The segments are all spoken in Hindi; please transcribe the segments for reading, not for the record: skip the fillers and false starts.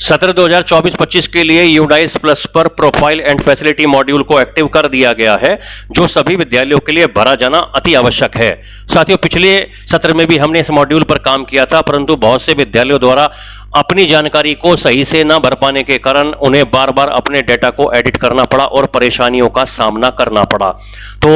सत्र 2024-25 के लिए यूडाइस प्लस पर प्रोफाइल एंड फैसिलिटी मॉड्यूल को एक्टिव कर दिया गया है, जो सभी विद्यालयों के लिए भरा जाना अति आवश्यक है। साथियों, पिछले सत्र में भी हमने इस मॉड्यूल पर काम किया था, परंतु बहुत से विद्यालयों द्वारा अपनी जानकारी को सही से न भर पाने के कारण उन्हें बार बार अपने डेटा को एडिट करना पड़ा और परेशानियों का सामना करना पड़ा। तो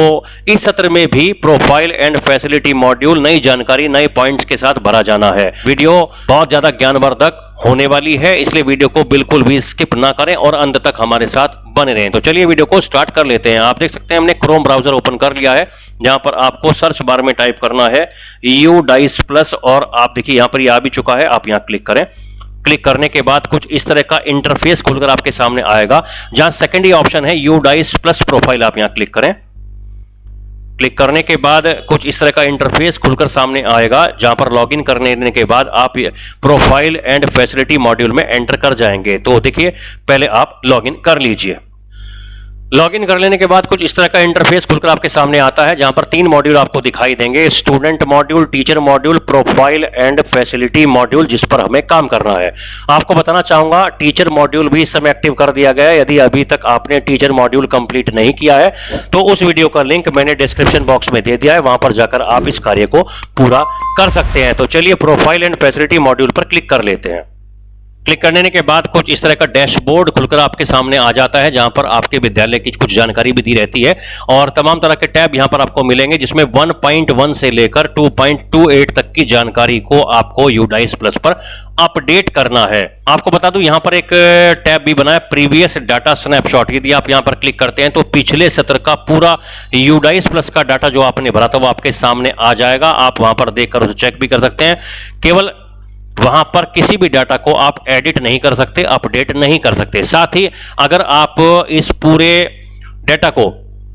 इस सत्र में भी प्रोफाइल एंड फैसिलिटी मॉड्यूल नई जानकारी, नए पॉइंट्स के साथ भरा जाना है। वीडियो बहुत ज्यादा ज्ञानवर्धक होने वाली है, इसलिए वीडियो को बिल्कुल भी स्किप ना करें और अंत तक हमारे साथ बने रहें। तो चलिए वीडियो को स्टार्ट कर लेते हैं। आप देख सकते हैं हमने क्रोम ब्राउजर ओपन कर लिया है, जहां पर आपको सर्च बार में टाइप करना है यूडाइस प्लस, और आप देखिए यहां पर ये आ भी चुका है। आप यहां क्लिक करें। क्लिक करने के बाद कुछ इस तरह का इंटरफेस खुलकर आपके सामने आएगा, जहां सेकंड ही ऑप्शन है यूडाइस प्लस प्रोफाइल। आप यहां क्लिक करें। क्लिक करने के बाद कुछ इस तरह का इंटरफेस खुलकर सामने आएगा, जहां पर लॉगिन करने के बाद आप प्रोफाइल एंड फैसिलिटी मॉड्यूल में एंटर कर जाएंगे। तो देखिए पहले आप लॉगिन कर लीजिए। लॉगिन कर लेने के बाद कुछ इस तरह का इंटरफेस खुलकर आपके सामने आता है, जहां पर 3 मॉड्यूल आपको दिखाई देंगे, student module, teacher module, profile and facility module, जिस पर हमें काम करना है। आपको बताना चाहूंगा टीचर मॉड्यूल भी इस समय एक्टिव कर दिया गया है। यदि अभी तक आपने टीचर मॉड्यूल कंप्लीट नहीं किया है तो उस वीडियो का लिंक मैंने डिस्क्रिप्शन बॉक्स में दे दिया है, वहां पर जाकर आप इस कार्य को पूरा कर सकते हैं। तो चलिए प्रोफाइल एंड फैसिलिटी मॉड्यूल पर क्लिक कर लेते हैं। क्लिक करने के बाद कुछ इस तरह का डैशबोर्ड खुलकर आपके सामने आ जाता है, जहां पर आपके विद्यालय की कुछ जानकारी भी दी रहती है और तमाम तरह के टैब यहां पर आपको मिलेंगे, जिसमें 1.1 से लेकर 2.28 तक की जानकारी को आपको यूडाइस प्लस पर अपडेट करना है। आपको बता दूं यहां पर एक टैब भी बना है प्रीवियस डाटा स्नैपशॉट। यदि आप यहां पर क्लिक करते हैं तो पिछले सत्र का पूरा यूडाइस प्लस का डाटा जो आपने भरा था वो आपके सामने आ जाएगा। आप वहां पर देखकर उसे चेक भी कर सकते हैं। केवल वहां पर किसी भी डाटा को आप एडिट नहीं कर सकते, अपडेट नहीं कर सकते। साथ ही अगर आप इस पूरे डाटा को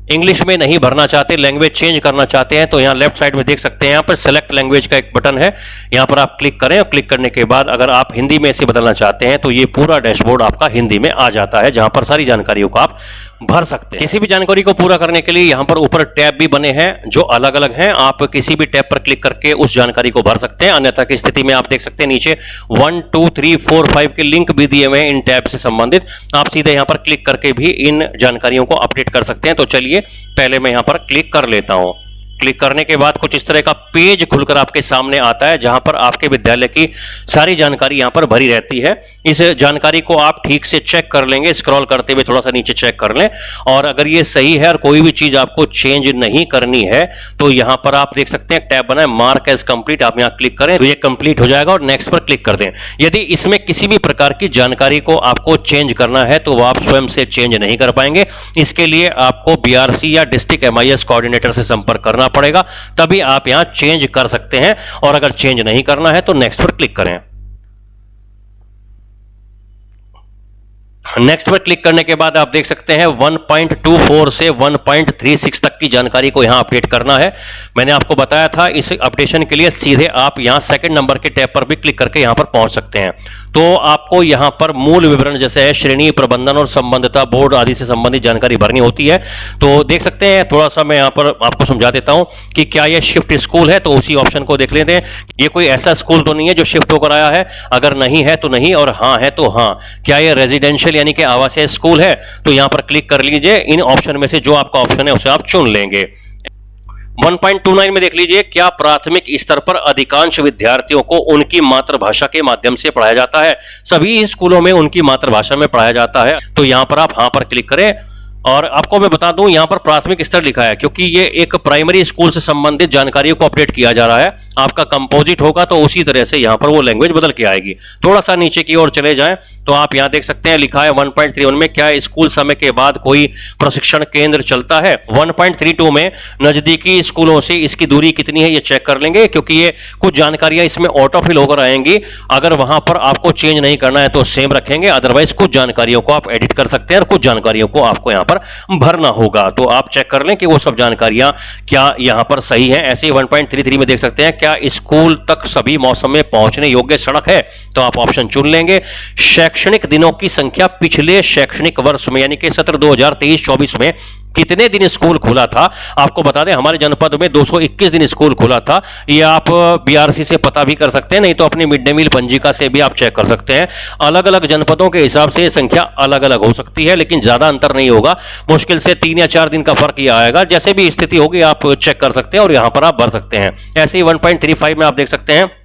इंग्लिश में नहीं भरना चाहते, लैंग्वेज चेंज करना चाहते हैं, तो यहां लेफ्ट साइड में देख सकते हैं, यहां पर सेलेक्ट लैंग्वेज का एक बटन है, यहां पर आप क्लिक करें और क्लिक करने के बाद अगर आप हिंदी में इसे बदलना चाहते हैं तो ये पूरा डैशबोर्ड आपका हिंदी में आ जाता है, जहां पर सारी जानकारियों को आप भर सकते हैं। किसी भी जानकारी को पूरा करने के लिए यहां पर ऊपर टैब भी बने हैं जो अलग अलग हैं। आप किसी भी टैब पर क्लिक करके उस जानकारी को भर सकते हैं। अन्यथा की स्थिति में आप देख सकते हैं नीचे 1, 2, 3, 4, 5 के लिंक भी दिए हुए हैं इन टैब से संबंधित। आप सीधे यहां पर क्लिक करके भी इन जानकारियों को अपडेट कर सकते हैं। तो चलिए पहले मैं यहां पर क्लिक कर लेता हूं। क्लिक करने के बाद कुछ इस तरह का पेज खुलकर आपके सामने आता है, जहां पर आपके विद्यालय की सारी जानकारी यहां पर भरी रहती है। इस जानकारी को आप ठीक से चेक कर लेंगे, स्क्रॉल करते हुए थोड़ा सा नीचे चेक कर लें, और अगर ये सही है और कोई भी चीज आपको चेंज नहीं करनी है तो यहां पर आप देख सकते हैं टैब बना है मार्क एज कंप्लीट। आप यहां क्लिक करें तो ये कंप्लीट हो जाएगा और नेक्स्ट पर क्लिक कर दें। यदि इसमें किसी भी प्रकार की जानकारी को आपको चेंज करना है तो आप स्वयं से चेंज नहीं कर पाएंगे। इसके लिए आपको बीआरसी या डिस्ट्रिक्ट MIS कोऑर्डिनेटर से संपर्क करना पड़ेगा, तभी आप यहां चेंज कर सकते हैं। और अगर चेंज नहीं करना है तो नेक्स्ट पर क्लिक करें। नेक्स्ट पर क्लिक करने के बाद आप देख सकते हैं 1.24 से 1.36 तक की जानकारी को यहां अपडेट करना है। मैंने आपको बताया था इस अपडेशन के लिए सीधे आप यहां सेकंड नंबर के टैब पर भी क्लिक करके यहां पर पहुंच सकते हैं। तो आपको यहां पर मूल विवरण जैसे है श्रेणी, प्रबंधन और संबंधिता, बोर्ड आदि से संबंधित जानकारी भरनी होती है। तो देख सकते हैं, थोड़ा सा मैं यहां पर आपको समझा देता हूं कि क्या यह शिफ्ट स्कूल है, तो उसी ऑप्शन को देख लेते हैं। ये कोई ऐसा स्कूल तो नहीं है जो शिफ्ट होकर आया है, अगर नहीं है तो नहीं और हां है तो हां। क्या यह रेजिडेंशियल यानी कि आवासीय स्कूल है, तो यहां पर क्लिक कर लीजिए। इन ऑप्शन में से जो आपका ऑप्शन है उसे आप चुन लेंगे। 1.29 में देख लीजिए, क्या प्राथमिक स्तर पर अधिकांश विद्यार्थियों को उनकी मातृभाषा के माध्यम से पढ़ाया जाता है? सभी स्कूलों में उनकी मातृभाषा में पढ़ाया जाता है, तो यहां पर आप हां पर क्लिक करें। और आपको मैं बता दूं यहां पर प्राथमिक स्तर लिखा है क्योंकि ये एक प्राइमरी स्कूल से संबंधित जानकारियों को अपडेट किया जा रहा है। आपका कंपोजिट होगा तो उसी तरह से यहां पर वो लैंग्वेज बदल के आएगी। थोड़ा सा नीचे की ओर चले जाएं तो आप यहां देख सकते हैं लिखा है 1.31 में, क्या स्कूल समय के बाद कोई प्रशिक्षण केंद्र चलता है? 1.32 में नजदीकी स्कूलों से इसकी दूरी कितनी है ये चेक कर लेंगे, क्योंकि ये कुछ जानकारियां इसमें ऑटो फिल होकर आएंगी। अगर वहां पर आपको चेंज नहीं करना है तो सेम रखेंगे, अदरवाइज कुछ जानकारियों को आप एडिट कर सकते हैं और कुछ जानकारियों को आपको यहां पर भरना होगा। तो आप चेक कर लें कि वो सब जानकारियां क्या यहां पर सही है। ऐसे ही 1.33 में देख सकते हैं, क्या स्कूल तक सभी मौसम में पहुंचने योग्य सड़क है, तो आप ऑप्शन चुन लेंगे। शैक्षणिक दिनों की संख्या पिछले शैक्षणिक वर्ष में यानी कि सत्र 2023-24 में कितने दिन स्कूल खुला था। आपको बता दें हमारे जनपद में 221 दिन स्कूल खुला था। ये आप बीआरसी से पता भी कर सकते हैं, नहीं तो अपनी मिड डे मील पंजिका से भी आप चेक कर सकते हैं। अलग अलग जनपदों के हिसाब से संख्या अलग अलग हो सकती है, लेकिन ज्यादा अंतर नहीं होगा। मुश्किल से 3 या 4 दिन का फर्क ये आएगा। जैसे भी स्थिति होगी आप चेक कर सकते हैं और यहां पर आप भर सकते हैं। ऐसे ही 1.35 में आप देख सकते हैं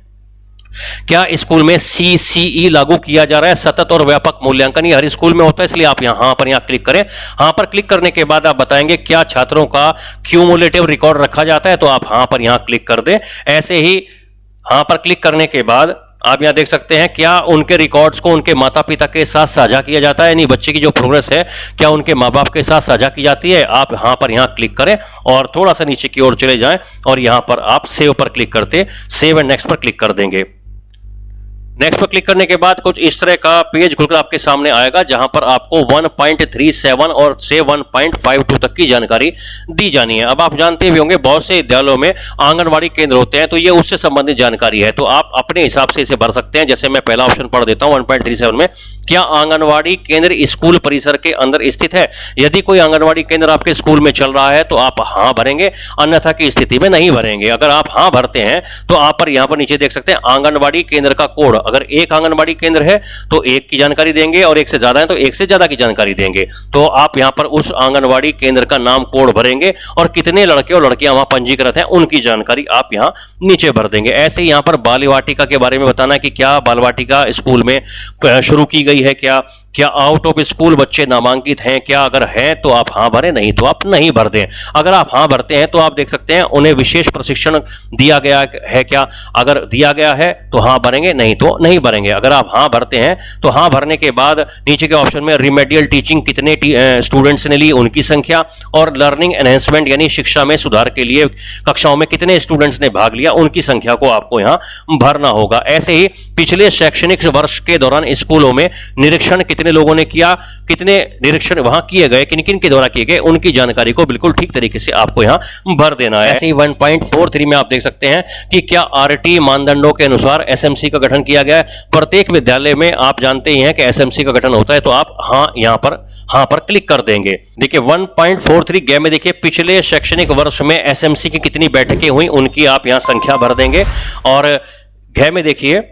क्या स्कूल में सीसीई लागू किया जा रहा है, सतत और व्यापक मूल्यांकन। ये हर स्कूल में होता है, इसलिए आप यहां पर क्लिक करें। हां पर क्लिक करने के बाद आप बताएंगे क्या छात्रों का क्यूमुलेटिव रिकॉर्ड रखा जाता है, तो आप हां पर क्लिक कर दें। ऐसे ही हां पर क्लिक करने के बाद आप यहां देख सकते हैं क्या उनके रिकॉर्ड्स को उनके माता पिता के साथ साझा किया जाता है, यानी बच्चे की जो प्रोग्रेस है क्या उनके मां बाप के साथ साझा की जाती है। आप यहां पर क्लिक करें और थोड़ा सा नीचे की ओर चले जाएं और यहां पर आप सेव पर क्लिक करते सेव एंड नेक्स्ट पर क्लिक कर देंगे। नेक्स्ट पर क्लिक करने के बाद कुछ इस तरह का पेज खुलकर आपके सामने आएगा, जहां पर आपको 1.37 और से 1.52 तक की जानकारी दी जानी है। अब आप जानते भी होंगे बहुत से विद्यालयों में आंगनवाड़ी केंद्र होते हैं, तो ये उससे संबंधित जानकारी है, तो आप अपने हिसाब से इसे भर सकते हैं। जैसे मैं पहला ऑप्शन पढ़ देता हूं 1.37 में, क्या आंगनवाड़ी केंद्र स्कूल परिसर के अंदर स्थित है। यदि कोई आंगनवाड़ी केंद्र आपके स्कूल में चल रहा है तो आप हां भरेंगे, अन्यथा की स्थिति में नहीं भरेंगे। अगर आप हां भरते हैं तो आप पर यहां पर नीचे देख सकते हैं आंगनवाड़ी केंद्र का कोड। अगर एक आंगनवाड़ी केंद्र है तो एक की जानकारी देंगे और एक से ज्यादा है तो एक से ज्यादा की जानकारी देंगे। तो आप यहां पर उस आंगनवाड़ी केंद्र का नाम कोड भरेंगे और कितने लड़के और लड़कियां वहां पंजीकृत हैं उनकी जानकारी आप यहां नीचे भर देंगे। ऐसे ही यहां पर बाल वाटिका के बारे में बताना है कि क्या बाल वाटिका स्कूल में शुरू की गई है, क्या आउट ऑफ स्कूल बच्चे नामांकित हैं क्या। अगर हैं तो आप हां भरें, नहीं तो आप नहीं भर दें। अगर आप हां भरते हैं तो आप देख सकते हैं उन्हें विशेष प्रशिक्षण दिया गया है क्या। अगर दिया गया है तो हां भरेंगे, नहीं तो नहीं भरेंगे। अगर आप हां भरते हैं तो हां भरने के बाद नीचे के ऑप्शन में रिमेडियल टीचिंग कितने स्टूडेंट्स ने ली उनकी संख्या, और लर्निंग एनहेंसमेंट यानी शिक्षा में सुधार के लिए कक्षाओं में कितने स्टूडेंट्स ने भाग लिया उनकी संख्या को आपको यहां भरना होगा। ऐसे ही पिछले शैक्षणिक वर्ष के दौरान स्कूलों में निरीक्षण कितने लोगों ने किया, कितने निरीक्षण वहां किए गए, किन किन के द्वारा किए गए, उनकी जानकारी को बिल्कुल ठीक तरीके से आपको यहां भर देना है। ऐसे ही 1.43 में आप देख सकते हैं कि क्या आरटी मानदंडों के अनुसार एसएमसी का गठन किया गया है। प्रत्येक विद्यालय में आप जानते ही हैं कि एसएमसी का गठन होता है, तो आप हां पर क्लिक कर देंगे। देखिए 1.43 गै में देखिए पिछले शैक्षणिक वर्ष में एसएमसी की कितनी बैठकें हुई उनकी आप यहां संख्या भर देंगे। और घ में देखिए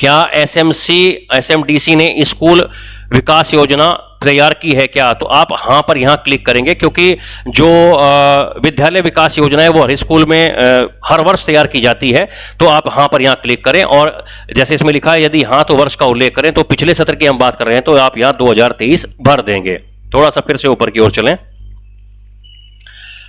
क्या एसएमडीसी ने स्कूल विकास योजना तैयार की है क्या, तो आप हां पर यहां क्लिक करेंगे, क्योंकि जो विद्यालय विकास योजना है वो हर स्कूल में हर वर्ष तैयार की जाती है। तो आप हां पर यहां क्लिक करें और जैसे इसमें लिखा है यदि हां तो वर्ष का उल्लेख करें, तो पिछले सत्र की हम बात कर रहे हैं तो आप यहां 2023 भर देंगे। थोड़ा सा फिर से ऊपर की ओर चलें,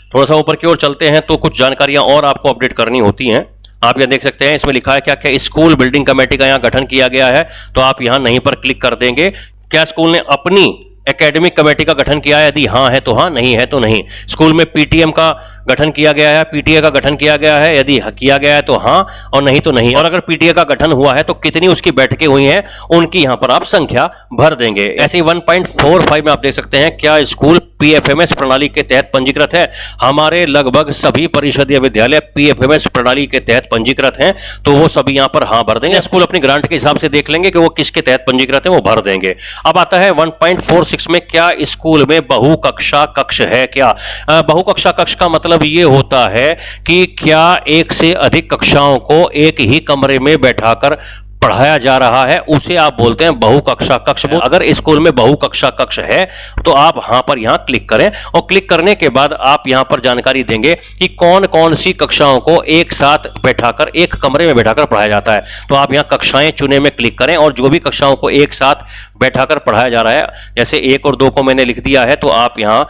थोड़ा सा ऊपर की ओर चलते हैं तो कुछ जानकारियां और आपको अपडेट करनी होती हैं। आप यहां देख सकते हैं इसमें लिखा है क्या क्या स्कूल बिल्डिंग कमेटी का यहां गठन किया गया है, तो आप यहां नहीं पर क्लिक कर देंगे। क्या स्कूल ने अपनी एकेडमिक कमेटी का गठन किया है, यदि हां है तो हां, नहीं है तो नहीं। स्कूल में पीटीएम का गठन किया गया है, पीटीए का गठन किया गया है, यदि किया गया है तो हां और नहीं तो नहीं। और अगर पीटीए का गठन हुआ है तो कितनी उसकी बैठकें हुई हैं उनकी यहां पर आप संख्या भर देंगे। ऐसे 1.45 में आप देख सकते हैं क्या स्कूल पीएफएमएस प्रणाली के तहत पंजीकृत है। हमारे लगभग सभी परिषदीय विद्यालय पीएफएमएस प्रणाली के तहत पंजीकृत हैं, तो वो सभी यहां पर हां भर देंगे। स्कूल अपनी ग्रांट के हिसाब से देख लेंगे कि वो किसके तहत पंजीकृत है, वो भर देंगे। अब आता है 1.46 में, क्या स्कूल में बहुकक्षा कक्ष है क्या। बहुकक्षा कक्ष का मतलब ये होता है कि क्या एक से अधिक कक्षाओं को एक ही कमरे में बैठाकर पढ़ाया जा रहा है, उसे आप बोलते हैं बहुकक्षा कक्ष। अगर स्कूल में बहुकक्षा कक्ष है तो आप हां पर यहां क्लिक करें और क्लिक करने के बाद आप यहां पर जानकारी देंगे कि कौन कौन सी कक्षाओं को एक साथ बैठाकर एक कमरे में बैठाकर पढ़ाया जाता है। तो आप यहां कक्षाएं चुने में क्लिक करें और जो भी कक्षाओं को एक साथ बैठाकर पढ़ाया जा रहा है, जैसे 1 और 2 को मैंने लिख दिया है, तो आप यहां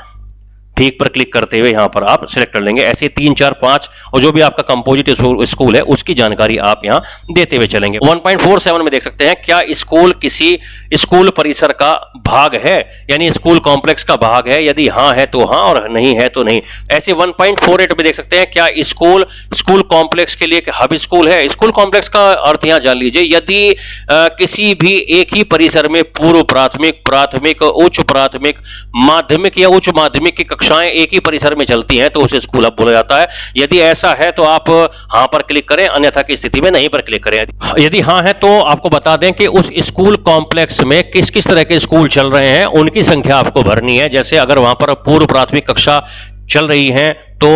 ठीक पर क्लिक करते हुए यहां पर आप सिलेक्ट कर लेंगे। ऐसे 3, 4, 5 और जो भी आपका कंपोजिट स्कूल है उसकी जानकारी आप यहां देते हुए चलेंगे। 1.47 में देख सकते हैं क्या स्कूल किसी स्कूल परिसर का भाग है, यानी स्कूल कॉम्प्लेक्स का भाग है, यदि हां है तो हां और नहीं है तो नहीं। ऐसे 1.48 में देख सकते हैं क्या स्कूल कॉम्प्लेक्स के लिए हब स्कूल है। स्कूल कॉम्प्लेक्स का अर्थ यहां जान लीजिए, यदि किसी भी एक ही परिसर में पूर्व प्राथमिक, उच्च प्राथमिक, माध्यमिक या उच्च माध्यमिक की कक्षाएं एक ही परिसर में चलती हैं तो उसे स्कूल हब बोला जाता है। यदि ऐसा है तो आप हाँ पर क्लिक करें, अन्यथा की स्थिति में नहीं पर क्लिक करें। यदि हाँ है तो आपको बता दें कि उस स्कूल कॉम्प्लेक्स में किस किस तरह के स्कूल चल रहे हैं, उनकी संख्या आपको भरनी है। जैसे अगर वहां पर पूर्व प्राथमिक कक्षा चल रही हैं तो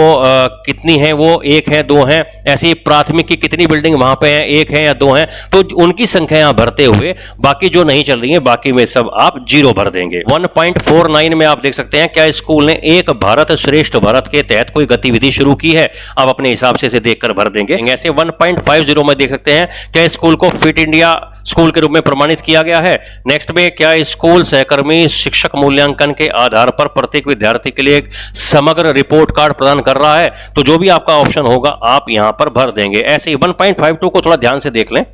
कितनी है वो, 1 है 2 है, ऐसी प्राथमिक की कितनी बिल्डिंग वहां पे हैं, 1 है या 2 हैं, तो उनकी संख्या यहां भरते हुए बाकी जो नहीं चल रही है बाकी में सब आप 0 भर देंगे। 1.49 में आप देख सकते हैं क्या स्कूल ने एक भारत श्रेष्ठ भारत के तहत कोई गतिविधि शुरू की है, आप अपने हिसाब से इसे देखकर भर देंगे। ऐसे 1.50 में देख सकते हैं क्या स्कूल को फिट इंडिया स्कूल के रूप में प्रमाणित किया गया है। नेक्स्ट में क्या स्कूल सहकर्मी शिक्षक मूल्यांकन के आधार पर प्रत्येक विद्यार्थी के लिए एक समग्र रिपोर्ट कार्ड प्रदान कर रहा है, तो जो भी आपका ऑप्शन होगा आप यहां पर भर देंगे। ऐसे ही 1.52 को थोड़ा ध्यान से देख लें।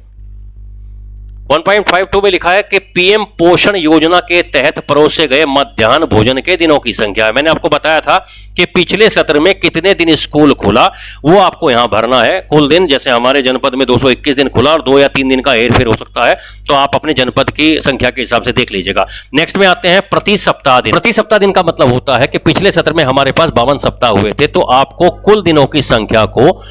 1.52 में लिखा है कि पीएम पोषण योजना के तहत परोसे गए मध्याह्न भोजन के दिनों की संख्या। मैंने आपको बताया था कि पिछले सत्र में कितने दिन स्कूल खुला वो आपको यहां भरना है। कुल दिन, जैसे हमारे जनपद में 221 दिन खुला और 2 या 3 दिन का हेरफेर हो सकता है, तो आप अपने जनपद की संख्या के हिसाब से देख लीजिएगा। नेक्स्ट में आते हैं प्रति सप्ताह दिन। प्रति सप्ताह दिन का मतलब होता है कि पिछले सत्र में हमारे पास 52 सप्ताह हुए थे, तो आपको कुल दिनों की संख्या को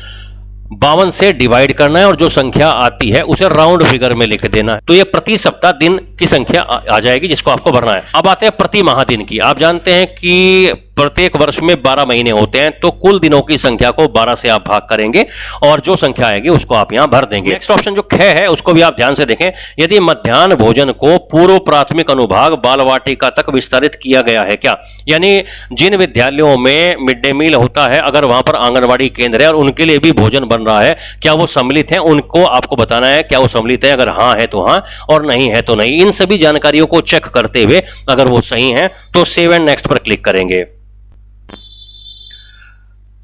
52 से डिवाइड करना है और जो संख्या आती है उसे राउंड फिगर में लिख देना है, तो ये प्रति सप्ताह दिन की संख्या आ जाएगी जिसको आपको भरना है। अब आते हैं प्रति माह दिन की। आप जानते हैं कि प्रत्येक वर्ष में 12 महीने होते हैं, तो कुल दिनों की संख्या को 12 से आप भाग करेंगे और जो संख्या आएगी उसको आप यहां भर देंगे। नेक्स्ट ऑप्शन जो ख है उसको भी आप ध्यान से देखें। यदि मध्याह्न भोजन को पूर्व प्राथमिक अनुभाग बाल वाटिका तक विस्तारित किया गया है क्या, यानी जिन विद्यालयों में मिड डे मील होता है, अगर वहां पर आंगनबाड़ी केंद्र है और उनके लिए भी भोजन बन रहा है, क्या वो सम्मिलित है, उनको आपको बताना है क्या वो सम्मिलित है। अगर हाँ है तो हाँ और नहीं है तो नहीं। इन सभी जानकारियों को चेक करते हुए अगर वो सही है तो सेव एंड नेक्स्ट पर क्लिक करेंगे।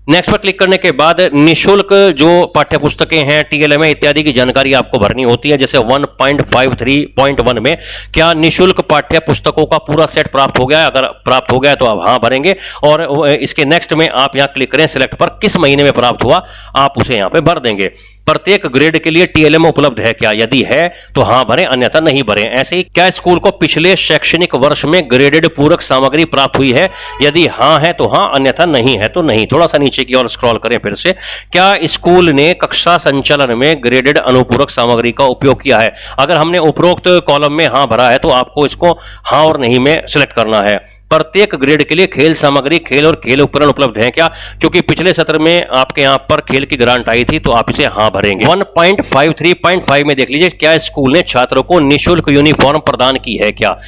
नेक्स्ट पर क्लिक करने के बाद निशुल्क जो पाठ्य पुस्तकें हैं, टीएलएमए इत्यादि की जानकारी आपको भरनी होती है। जैसे 1.53.1 में क्या निशुल्क पाठ्य पुस्तकों का पूरा सेट प्राप्त हो गया है, अगर प्राप्त हो गया तो आप हाँ भरेंगे और इसके नेक्स्ट में आप यहां क्लिक करें, सिलेक्ट पर किस महीने में प्राप्त हुआ आप उसे यहां पे भर देंगे। प्रत्येक ग्रेड के लिए टीएलएम उपलब्ध है क्या, यदि है तो हाँ भरें, अन्यथा नहीं भरें। ऐसे ही क्या स्कूल को पिछले शैक्षणिक वर्ष में ग्रेडेड पूरक सामग्री प्राप्त हुई है, यदि हाँ है तो हाँ, अन्यथा नहीं है तो नहीं। थोड़ा सा नीचे की ओर स्क्रॉल करें फिर से। क्या स्कूल ने कक्षा संचालन में ग्रेडेड अनुपूरक सामग्री का उपयोग किया है, अगर हमने उपरोक्त कॉलम में हाँ भरा है तो आपको इसको हाँ और नहीं में सिलेक्ट करना है। प्रत्येक ग्रेड के लिए खेल सामग्री, खेल और खेल उपकरण उपलब्ध हैं क्या, क्योंकि पिछले सत्र में आपके यहां पर खेल की ग्रांट आई थी तो आप इसे हां भरेंगे। 1.53.5 में देख लीजिए क्या स्कूल ने छात्रों को निःशुल्क यूनिफॉर्म प्रदान की है क्या।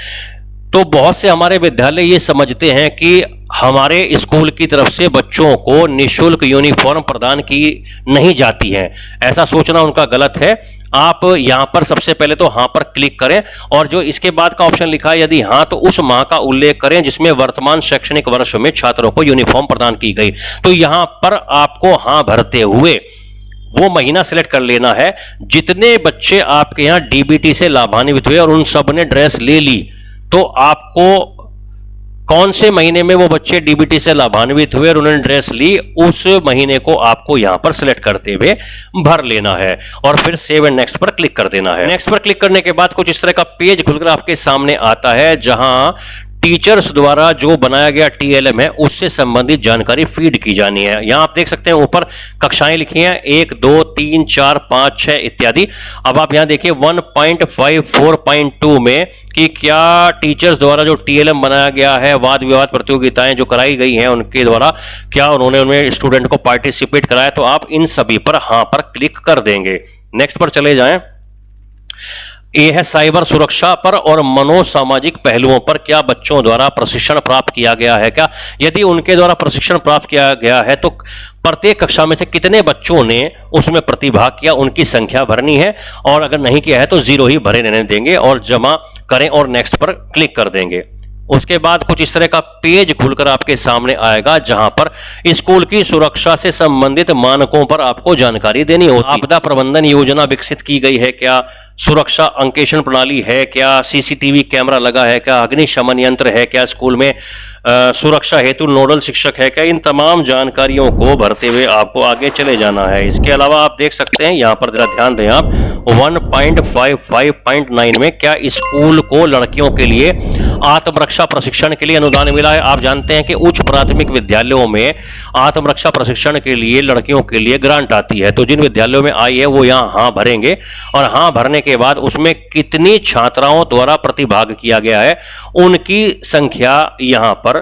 तो बहुत से हमारे विद्यालय ये समझते हैं कि हमारे स्कूल की तरफ से बच्चों को निःशुल्क यूनिफॉर्म प्रदान की नहीं जाती है। ऐसा सोचना उनका गलत है। आप यहां पर सबसे पहले तो हां पर क्लिक करें और जो इसके बाद का ऑप्शन लिखा है यदि हां तो उस माह का उल्लेख करें जिसमें वर्तमान शैक्षणिक वर्ष में छात्रों को यूनिफॉर्म प्रदान की गई। तो यहां पर आपको हां भरते हुए वो महीना सिलेक्ट कर लेना है जितने बच्चे आपके यहां डीबीटी से लाभान्वित हुए और उन सब ने ड्रेस ले ली, तो आपको कौन से महीने में वो बच्चे डीबीटी से लाभान्वित हुए और उन्होंने ड्रेस ली, उस महीने को आपको यहां पर सिलेक्ट करते हुए भर लेना है और फिर सेव एंड नेक्स्ट पर क्लिक कर देना है। नेक्स्ट पर क्लिक करने के बाद कुछ इस तरह का पेज खुलकर आपके सामने आता है जहां टीचर्स द्वारा जो बनाया गया टीएलएम है उससे संबंधित जानकारी फीड की जानी है। यहां आप देख सकते हैं ऊपर कक्षाएं लिखी हैं 1, 2, 3, 4, 5, 6 इत्यादि। अब आप यहां देखिए 1.54.2 में कि क्या टीचर्स द्वारा जो टीएलएम बनाया गया है, वाद विवाद प्रतियोगिताएं जो कराई गई हैं उनके द्वारा क्या उन्होंने उनमें स्टूडेंट को पार्टिसिपेट कराया, तो आप इन सभी पर हां पर क्लिक कर देंगे। नेक्स्ट पर चले जाएं। ये है साइबर सुरक्षा पर और मनोसामाजिक पहलुओं पर क्या बच्चों द्वारा प्रशिक्षण प्राप्त किया गया है क्या। यदि उनके द्वारा प्रशिक्षण प्राप्त किया गया है तो प्रत्येक कक्षा में से कितने बच्चों ने उसमें प्रतिभाग किया, उनकी संख्या भरनी है और अगर नहीं किया है तो 0 ही भरे रहने देंगे और जमा करें और नेक्स्ट पर क्लिक कर देंगे। उसके बाद कुछ इस तरह का पेज खुलकर आपके सामने आएगा जहां पर स्कूल की सुरक्षा से संबंधित मानकों पर आपको जानकारी देनी होगी। आपदा प्रबंधन योजना विकसित की गई है क्या, सुरक्षा अंकेक्षण प्रणाली है क्या, सीसीटीवी कैमरा लगा है क्या, अग्निशमन यंत्र है क्या स्कूल में, सुरक्षा हेतु नोडल शिक्षक है क्या। इन तमाम जानकारियों को भरते हुए आपको आगे चले जाना है। इसके अलावा आप देख सकते हैं यहाँ पर जरा ध्यान दें आप 1.55.9 में क्या स्कूल को लड़कियों के लिए आत्मरक्षा प्रशिक्षण के लिए अनुदान मिला है। आप जानते हैं कि उच्च प्राथमिक विद्यालयों में आत्मरक्षा प्रशिक्षण के लिए लड़कियों के लिए ग्रांट आती है, तो जिन विद्यालयों में आई है वो यहाँ हाँ भरेंगे, और हाँ भरने के बाद उसमें कितनी छात्राओं द्वारा प्रतिभाग किया गया है उनकी संख्या यहाँ पर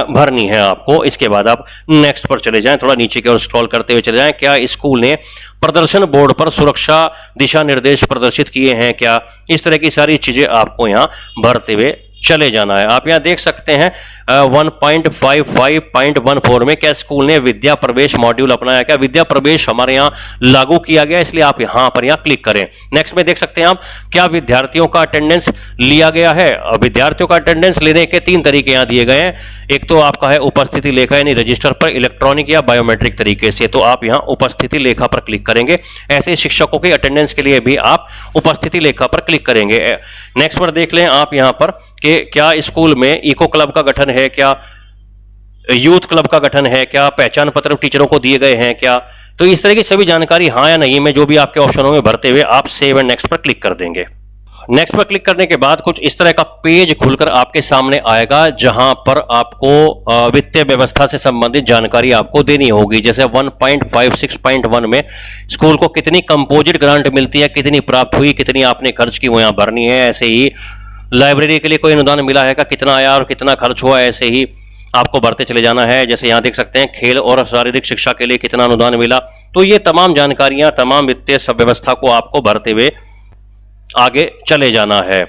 भरनी है आपको। इसके बाद आप नेक्स्ट पर चले जाएं, थोड़ा नीचे की ओर स्क्रॉल करते हुए चले जाएं। क्या स्कूल ने प्रदर्शन बोर्ड पर सुरक्षा दिशा निर्देश प्रदर्शित किए हैं क्या, इस तरह की सारी चीजें आपको यहां भरते हुए चले जाना है। आप यहां देख सकते हैं 1.55.14 में क्या स्कूल ने विद्या प्रवेश मॉड्यूल अपनाया, क्या विद्या प्रवेश हमारे यहां लागू किया गया, इसलिए आप यहां पर क्लिक करें। नेक्स्ट में देख सकते हैं आप क्या विद्यार्थियों का अटेंडेंस लिया गया है। विद्यार्थियों का अटेंडेंस लेने के 3 तरीके यहां दिए गए हैं। एक तो आपका है उपस्थिति लेखा यानी रजिस्टर पर, इलेक्ट्रॉनिक या बायोमेट्रिक तरीके से, तो आप यहां उपस्थिति लेखा पर क्लिक करेंगे। ऐसे शिक्षकों के अटेंडेंस के लिए भी आप उपस्थिति लेखा पर क्लिक करेंगे। नेक्स्ट पर देख लें आप यहां पर कि क्या स्कूल में इको क्लब का गठन है, क्या यूथ क्लब का गठन है, क्या पहचान पत्र टीचरों को दिए गए हैं क्या, तो इस तरह की सभी जानकारी हाँ या नहीं में जो भी आपके ऑप्शनों में भरते हुए आप सेव एंड नेक्स्ट पर क्लिक कर देंगे। नेक्स्ट पर क्लिक करने के बाद कुछ इस तरह का पेज खुलकर आपके सामने आएगा जहां पर आपको वित्तीय व्यवस्था से संबंधित जानकारी आपको देनी होगी। जैसे 1.56.1 में स्कूल को कितनी कंपोजिट ग्रांट मिलती है, कितनी प्राप्त हुई, कितनी आपने खर्च की, वो यहां भरनी है। ऐसे ही लाइब्रेरी के लिए कोई अनुदान मिला है का, कितना आया और कितना खर्च हुआ, ऐसे ही आपको भरते चले जाना है। जैसे यहां देख सकते हैं खेल और शारीरिक शिक्षा के लिए कितना अनुदान मिला, तो ये तमाम जानकारियां, तमाम वित्तीय व्यवस्था को आपको भरते हुए आगे चले जाना है।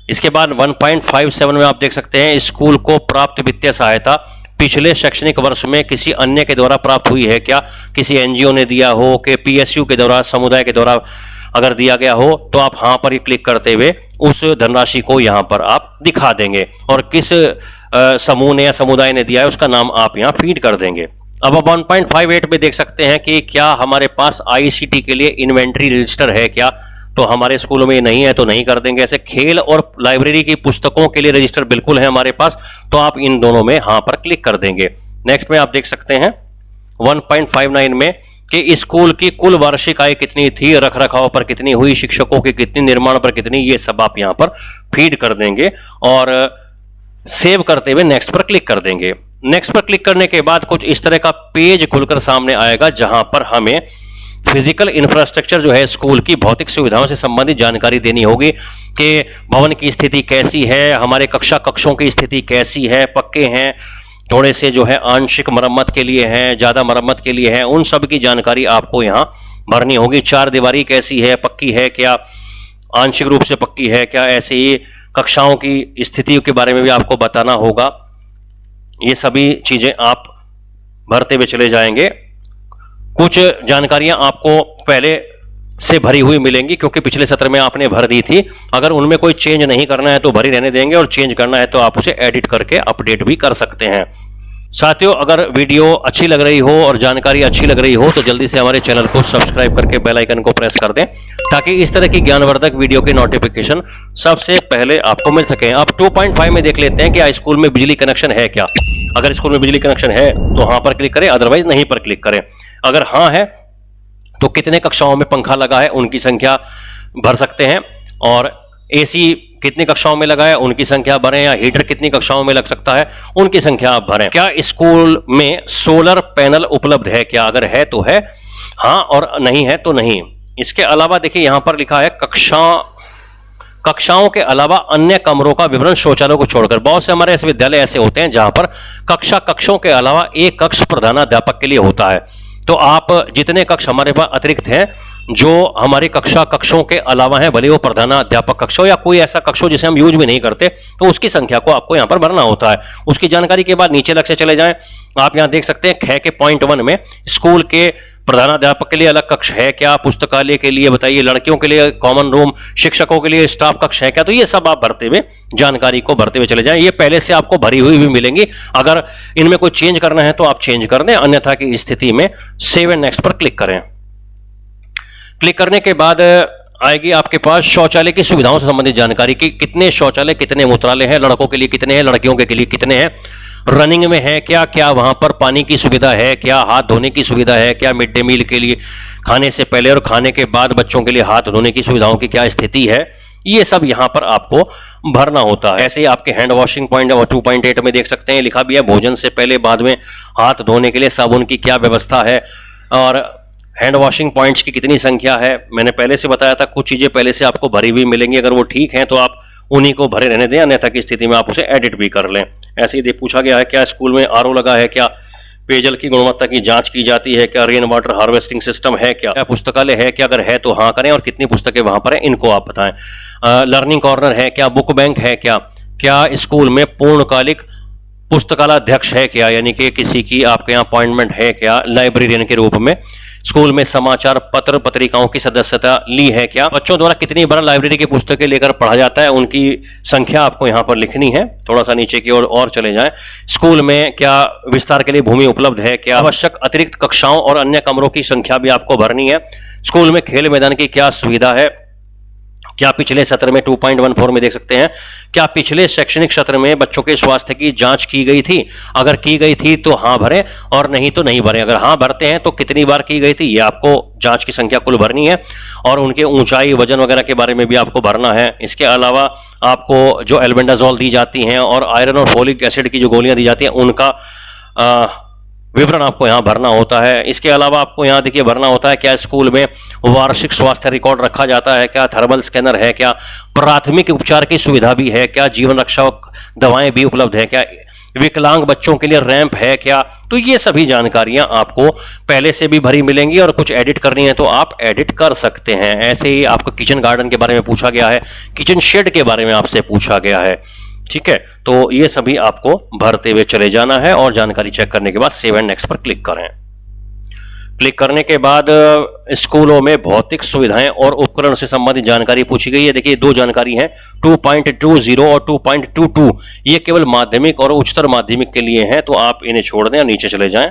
इसके बाद 1.57 में आप देख सकते हैं स्कूल को प्राप्त वित्तीय सहायता पिछले शैक्षणिक वर्ष में किसी अन्य के द्वारा प्राप्त हुई है क्या, किसी एनजीओ ने दिया हो कि पीएसयू के द्वारा, समुदाय के द्वारा अगर दिया गया हो तो आप हाँ पर ही क्लिक करते हुए उस धनराशि को यहां पर आप दिखा देंगे और किस समूह ने या समुदाय ने दिया है उसका नाम आप यहां फीड कर देंगे। अब 1.58 में देख सकते हैं कि क्या हमारे पास आईसीटी के लिए इन्वेंट्री रजिस्टर है क्या, तो हमारे स्कूलों में नहीं है तो नहीं कर देंगे। ऐसे खेल और लाइब्रेरी की पुस्तकों के लिए रजिस्टर बिल्कुल है हमारे पास, तो आप इन दोनों में हाँ पर क्लिक कर देंगे। नेक्स्ट में आप देख सकते हैं 1.59 में कि स्कूल की कुल वार्षिक आय कितनी थी, रख रखाव पर कितनी हुई, शिक्षकों की कितनी, निर्माण पर कितनी, ये सब आप यहां पर फीड कर देंगे और सेव करते हुए नेक्स्ट पर क्लिक कर देंगे। नेक्स्ट पर क्लिक करने के बाद कुछ इस तरह का पेज खुलकर सामने आएगा जहां पर हमें फिजिकल इंफ्रास्ट्रक्चर जो है स्कूल की भौतिक सुविधाओं से संबंधित जानकारी देनी होगी कि भवन की स्थिति कैसी है, हमारे कक्षों की स्थिति कैसी है, पक्के हैं, थोड़े से जो है आंशिक मरम्मत के लिए हैं, ज्यादा मरम्मत के लिए हैं, उन सब की जानकारी आपको यहां भरनी होगी। 4 दीवारी कैसी है, पक्की है क्या, आंशिक रूप से पक्की है क्या, ऐसे ही कक्षाओं की स्थिति के बारे में भी आपको बताना होगा। ये सभी चीजें आप भरते हुए चले जाएंगे। कुछ जानकारियां आपको पहले से भरी हुई मिलेंगी क्योंकि पिछले सत्र में आपने भर दी थी। अगर उनमें कोई चेंज नहीं करना है तो भरी रहने देंगे और चेंज करना है तो आप उसे एडिट करके अपडेट भी कर सकते हैं। साथियों, अगर वीडियो अच्छी लग रही हो और जानकारी अच्छी लग रही हो तो जल्दी से हमारे चैनल को सब्सक्राइब करके बेल आइकन को प्रेस कर दें ताकि इस तरह की ज्ञानवर्धक वीडियो के नोटिफिकेशन सबसे पहले आपको मिल सके। आप 2.5 में देख लेते हैं कि स्कूल में बिजली कनेक्शन है क्या। अगर स्कूल में बिजली कनेक्शन है तो हाँ पर क्लिक करें, अदरवाइज नहीं पर क्लिक करें। अगर हाँ है तो कितने कक्षाओं में पंखा लगा है उनकी संख्या भर सकते हैं, और एसी कितनी कक्षाओं में लगा है उनकी संख्या भरें, या हीटर कितनी कक्षाओं में लग सकता है उनकी संख्या आप भरें। क्या स्कूल में सोलर पैनल उपलब्ध है क्या, अगर है तो है हाँ और नहीं है तो नहीं। इसके अलावा देखिए यहां पर लिखा है कक्षाओं के अलावा अन्य कमरों का विवरण शौचालयों को छोड़कर। बहुत से हमारे ऐसे विद्यालय ऐसे होते हैं जहां पर कक्षों के अलावा एक कक्ष प्रधानाध्यापक के लिए होता है, तो आप जितने कक्ष हमारे पास अतिरिक्त हैं जो हमारी कक्षों के अलावा है, भले वो प्रधानाध्यापक कक्ष हो या कोई ऐसा कक्ष हो जिसे हम यूज भी नहीं करते, तो उसकी संख्या को आपको यहां पर भरना होता है। उसकी जानकारी के बाद नीचे लक्ष्य चले जाएं। आप यहां देख सकते हैं ख के पॉइंट 1 में स्कूल के प्रधानाध्यापक के लिए अलग कक्ष है क्या, पुस्तकालय के लिए बताइए, लड़कियों के लिए कॉमन रूम, शिक्षकों के लिए स्टाफ कक्ष है क्या, तो ये सब आप भरते हुए जानकारी को भरते हुए चले जाएं। ये पहले से आपको भरी हुई भी मिलेंगी, अगर इनमें कोई चेंज करना है तो आप चेंज कर दें, अन्यथा की स्थिति में सेव एंड नेक्स्ट पर क्लिक करें। क्लिक करने के बाद आएगी आपके पास शौचालय की सुविधाओं से संबंधित जानकारी की, कितने शौचालय, कितने मूत्रालय हैं, लड़कों के लिए कितने हैं, लड़कियों के लिए कितने हैं, रनिंग में है क्या, क्या वहां पर पानी की सुविधा है क्या, हाथ धोने की सुविधा है क्या, मिड डे मील के लिए खाने से पहले और खाने के बाद बच्चों के लिए हाथ धोने की सुविधाओं की क्या स्थिति है, ये सब यहाँ पर आपको भरना होता है। ऐसे ही आपके हैंड वॉशिंग पॉइंट 2.8 में देख सकते हैं, लिखा भी है भोजन से पहले बाद में हाथ धोने के लिए साबुन की क्या व्यवस्था है और हैंड वॉशिंग पॉइंट्स की कितनी संख्या है। मैंने पहले से बताया था, कुछ चीजें पहले से आपको भरी हुई मिलेंगी, अगर वो ठीक है तो आप उन्हीं को भरे रहने दें, अन्यथा की स्थिति में आप उसे एडिट भी कर लें। ऐसे ही पूछा गया है क्या स्कूल में आरओ लगा है, क्या पेयजल की गुणवत्ता की जांच की जाती है, क्या रेन वाटर हार्वेस्टिंग सिस्टम है, क्या पुस्तकालय है, क्या अगर है तो हाँ करें, और कितनी पुस्तकें वहां पर है इनको आप बताएं। लर्निंग कॉर्नर है क्या, बुक बैंक है क्या, क्या स्कूल में पूर्णकालिक पुस्तकालय अध्यक्ष है क्या, यानी कि किसी की आपके यहाँ अपॉइंटमेंट है क्या लाइब्रेरियन के रूप में। स्कूल में समाचार पत्र पत्रिकाओं की सदस्यता ली है क्या। बच्चों द्वारा कितनी बार लाइब्रेरी की पुस्तकें लेकर पढ़ा जाता है, उनकी संख्या आपको यहाँ पर लिखनी है। थोड़ा सा नीचे की ओर और चले जाएं। स्कूल में क्या विस्तार के लिए भूमि उपलब्ध है क्या, आवश्यक अतिरिक्त कक्षाओं और अन्य कमरों की संख्या भी आपको भरनी है। स्कूल में खेल मैदान की क्या सुविधा है, क्या पिछले सत्र में 2.14 में देख सकते हैं, क्या पिछले शैक्षणिक सत्र में बच्चों के स्वास्थ्य की जांच की गई थी, अगर की गई थी तो हाँ भरें और नहीं तो नहीं भरें। अगर हाँ भरते हैं तो कितनी बार की गई थी ये आपको जांच की संख्या कुल भरनी है, और उनके ऊंचाई वजन वगैरह के बारे में भी आपको भरना है। इसके अलावा आपको जो एल्बेंडाजोल दी जाती हैं और आयरन और फोलिक एसिड की जो गोलियां दी जाती हैं उनका विवरण आपको यहाँ भरना होता है। इसके अलावा आपको यहाँ देखिए भरना होता है क्या स्कूल में वार्षिक स्वास्थ्य रिकॉर्ड रखा जाता है क्या, थर्मल स्कैनर है क्या, प्राथमिक उपचार की सुविधा भी है क्या, जीवन रक्षक दवाएं भी उपलब्ध है क्या, विकलांग बच्चों के लिए रैंप है क्या। तो ये सभी जानकारियां आपको पहले से भी भरी मिलेंगी, और कुछ एडिट करनी है तो आप एडिट कर सकते हैं। ऐसे ही आपको किचन गार्डन के बारे में पूछा गया है, किचन शेड के बारे में आपसे पूछा गया है, ठीक है। तो ये सभी आपको भरते हुए चले जाना है, और जानकारी चेक करने के बाद सेव एंड नेक्स्ट पर क्लिक करें। क्लिक करने के बाद स्कूलों में भौतिक सुविधाएं और उपकरण से संबंधित जानकारी पूछी गई है। देखिए दो जानकारी है 2.20 और 2.22, ये केवल माध्यमिक और उच्चतर माध्यमिक के लिए हैं, तो आप इन्हें छोड़ दें और नीचे चले जाएं।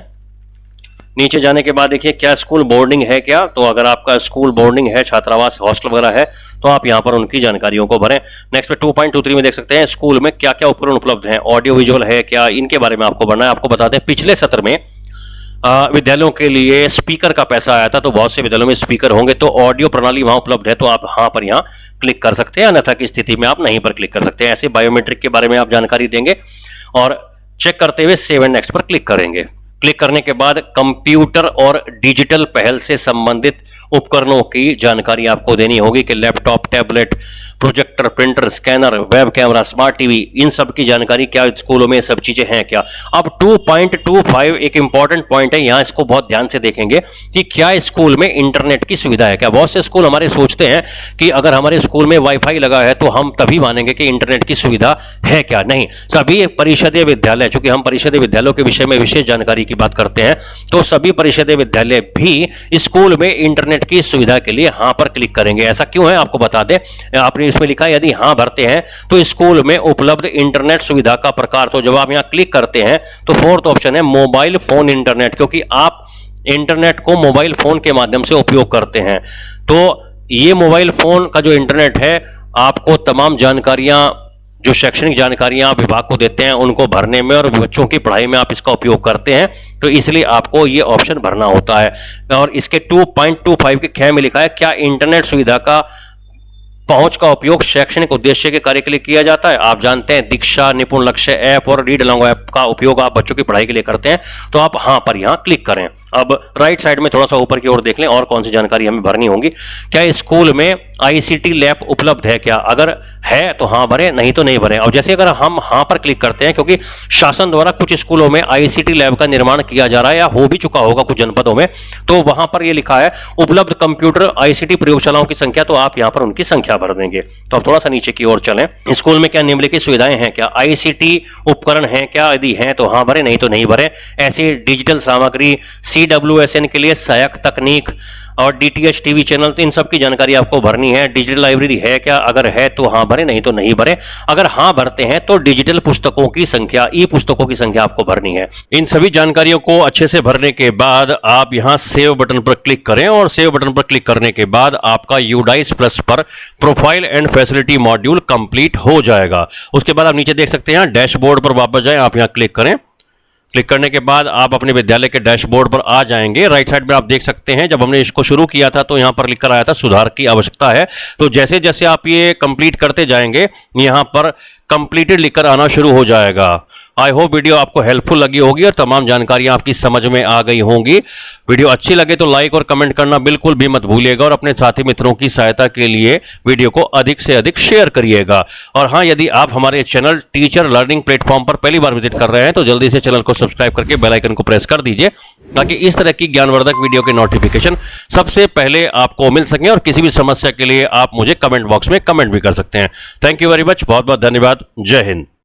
नीचे जाने के बाद देखिए क्या स्कूल बोर्डिंग है क्या, तो अगर आपका स्कूल बोर्डिंग है, छात्रावास हॉस्टल वगैरह है, तो आप यहां पर उनकी जानकारियों को भरें। नेक्स्ट पे 2.23 में देख सकते हैं स्कूल में क्या क्या उपकरण उपलब्ध हैं, ऑडियो विजुअल है क्या, इनके बारे में आपको भरना है। आपको बता दें पिछले सत्र में विद्यालयों के लिए स्पीकर का पैसा आया था, तो बहुत से विद्यालयों में स्पीकर होंगे, तो ऑडियो प्रणाली वहां उपलब्ध है, तो आप हाँ पर यहाँ क्लिक कर सकते हैं, अन्यथा की स्थिति में आप नहीं पर क्लिक कर सकते हैं। ऐसे बायोमेट्रिक के बारे में आप जानकारी देंगे और चेक करते हुए सेव एंड नेक्स्ट पर क्लिक करेंगे। क्लिक करने के बाद कंप्यूटर और डिजिटल पहल से संबंधित उपकरणों की जानकारी आपको देनी होगी कि laptop, tablet, projector, printer, scanner, web camera, smart TV, इन सब की जानकारी क्या स्कूलों में सब चीजें हैं क्या। अब 2.25 एक इंपॉर्टेंट पॉइंट है, यहां इसको बहुत ध्यान से देखेंगे कि क्या स्कूल में इंटरनेट की सुविधा है क्या। बहुत से स्कूल हमारे सोचते हैं कि अगर हमारे स्कूल में वाईफाई लगा है तो हम तभी मानेंगे कि इंटरनेट की सुविधा है क्या। नहीं, सभी परिषदीय विद्यालय, चूंकि हम परिषदीय विद्यालयों के विषय में विशेष जानकारी की बात करते हैं, तो सभी परिषदीय विद्यालय भी स्कूल में इंटरनेट की सुविधा के लिए हाँ पर क्लिक करेंगे। ऐसा क्यों है आपको बता दें, आपने इसमें लिखा है यदि हाँ भरते हैं तो स्कूल में उपलब्ध इंटरनेट सुविधा का प्रकार, तो जब आप यहां क्लिक करते हैं तो फोर्थ ऑप्शन है मोबाइल फोन इंटरनेट, क्योंकि आप इंटरनेट को मोबाइल फोन के माध्यम से उपयोग करते हैं। तो ये मोबाइल फोन का जो इंटरनेट है, आपको तमाम जानकारियां, जो शैक्षणिक जानकारियां आप विभाग को देते हैं उनको भरने में और बच्चों की पढ़ाई में आप इसका उपयोग करते हैं, तो इसलिए आपको ये ऑप्शन भरना होता है। और इसके 2.25 के ख में लिखा है क्या इंटरनेट सुविधा का पहुंच का उपयोग शैक्षणिक उद्देश्य के कार्य के लिए किया जाता है। आप जानते हैं दीक्षा, निपुण लक्ष्य ऐप और रीड अलोंग ऐप का उपयोग आप बच्चों की पढ़ाई के लिए करते हैं, तो आप हाँ पर यहां क्लिक करें। अब राइट साइड में थोड़ा सा ऊपर की ओर देख लें और कौन सी जानकारी हमें भरनी होगी। क्या स्कूल में आईसीटी लैब उपलब्ध है क्या, अगर है तो हाँ भरें, नहीं तो नहीं भरें। और जैसे अगर हम हाँ पर क्लिक करते हैं, क्योंकि शासन द्वारा कुछ स्कूलों में आईसीटी लैब का निर्माण किया जा रहा है या हो भी चुका होगा कुछ जनपदों में, तो वहां पर यह लिखा है उपलब्ध कंप्यूटर आईसीटी प्रयोगशालाओं की संख्या, तो आप यहां पर उनकी संख्या भर देंगे। तो अब थोड़ा सा नीचे की ओर चलें। स्कूल में क्या निम्नलिखित सुविधाएं हैं क्या, आईसीटी उपकरण हैं क्या, यदि हैं तो हाँ भरें, नहीं तो नहीं भरें। ऐसी डिजिटल सामग्री, CWSN के लिए सहायक तकनीक और DTH टीवी चैनल, तो इन सब की जानकारी आपको भरनी है। डिजिटल लाइब्रेरी है क्या, अगर है तो हाँ भरें, नहीं तो नहीं भरें। अगर हाँ भरते हैं तो डिजिटल पुस्तकों की संख्या, ई पुस्तकों की संख्या आपको भरनी है। इन सभी जानकारियों को अच्छे से भरने के बाद आप यहां सेव बटन पर क्लिक करें, और सेव बटन पर क्लिक करने के बाद आपका यूडाइस प्लस पर profile and facility module complete हो जाएगा। उसके बाद आप नीचे देख सकते हैं डैशबोर्ड पर वापस जाएं, आप यहां क्लिक करें। क्लिक करने के बाद आप अपने विद्यालय के डैशबोर्ड पर आ जाएंगे। राइट साइड में आप देख सकते हैं, जब हमने इसको शुरू किया था तो यहां पर लिखकर आया था सुधार की आवश्यकता है। तो जैसे जैसे आप ये कंप्लीट करते जाएंगे यहां पर कंप्लीटेड लिखकर आना शुरू हो जाएगा। आई होप वीडियो आपको हेल्पफुल लगी होगी और तमाम जानकारियां आपकी समझ में आ गई होंगी। वीडियो अच्छी लगे तो लाइक और कमेंट करना बिल्कुल भी मत भूलिएगा और अपने साथी मित्रों की सहायता के लिए वीडियो को अधिक से अधिक शेयर करिएगा। और हां, यदि आप हमारे चैनल टीचर लर्निंग प्लेटफॉर्म पर पहली बार विजिट कर रहे हैं तो जल्दी से चैनल को सब्सक्राइब करके बेल आइकन को प्रेस कर दीजिए, ताकि इस तरह की ज्ञानवर्धक वीडियो के नोटिफिकेशन सबसे पहले आपको मिल सकें। और किसी भी समस्या के लिए आप मुझे कमेंट बॉक्स में कमेंट भी कर सकते हैं। थैंक यू वेरी मच, बहुत बहुत धन्यवाद। जय हिंद।